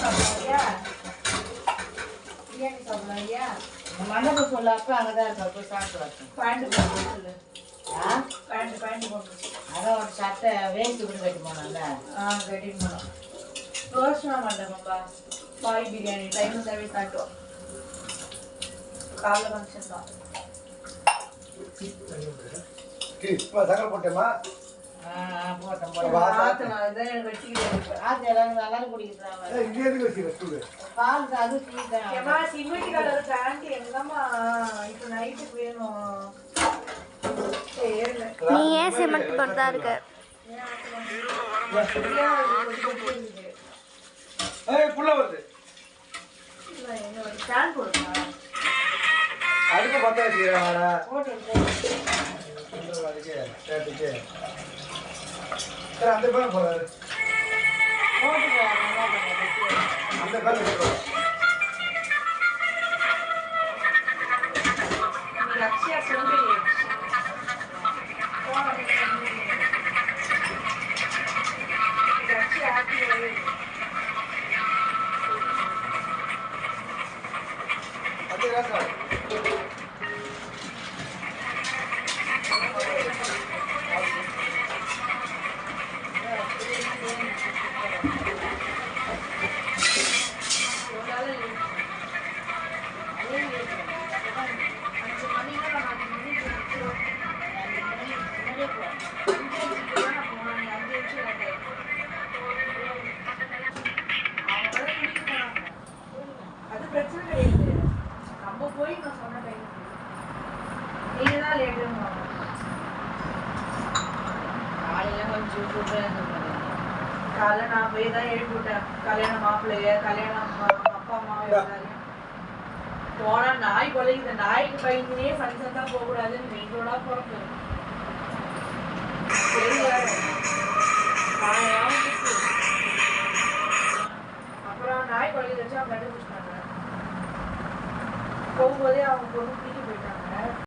சாப்பிடுறியா? பிரியாணி சாப்பிடுறியா? மண்டபம் சொல்ல அப்ப அங்கதான் இருக்க போய் சாப்பிட்டு வரட்டும். பேண்ட் போட்டு சொல்லு. பேண்ட் போட்டு. அதான் ஒரு சட்டை வேஸ்ட் கூட கட்டி போனால. கட்டிட்டு போனோம். ரோஷனா மண்டபம்பா. பாய் பிரியாணி டைம் வந்தாவே சாப்பிட்டோம். காலைல ஃபங்க்ஷன் தான். சக்கரை போட்டேமா? போட்டேன் எனக்கு வச்சுக்கிட்டேன். ஆத்து எல்லாரும் நல்லா குடிக்கிறாங்க. பால் அது ஏமா சிமெண்ட் கலர் பேண்ட் எங்கம்மா இப்போ நைட்டுக்கு வேணும். நீ ஏன் சிமெண்ட் போட்டுதான் இருக்க? புள்ள வருது. ஸ்டாண்ட் போடுமா? அடுக்க பார்த்தா வச்சுக்கிறேன். அந்த பேர் போறாரு. அந்த பேர் லட்சியா சொல்லி அது பிரச்சனை கிடையாது. நம்ம போய் நான் சொன்ன டைம் நீங்க தான் லேட்டு. காலைல நான் போய் தான் எழுப்பி விட்டேன். கல்யாண மாப்பிள்ளைய கல்யாணம் அப்பா அம்மா எல்லாரையும் போனா நாய் கொலை. இந்த நாய்க்கு பயந்துனே ஃபங்க்ஷன் தான் போகக்கூடாதுன்னு மெயின் ரோடா போறது. அப்புறம் நாய் கொலை வச்சு அவங்க கண்டுபிடிச்சிட்டாங்க. போகும்போதே அவங்க பொண்ணு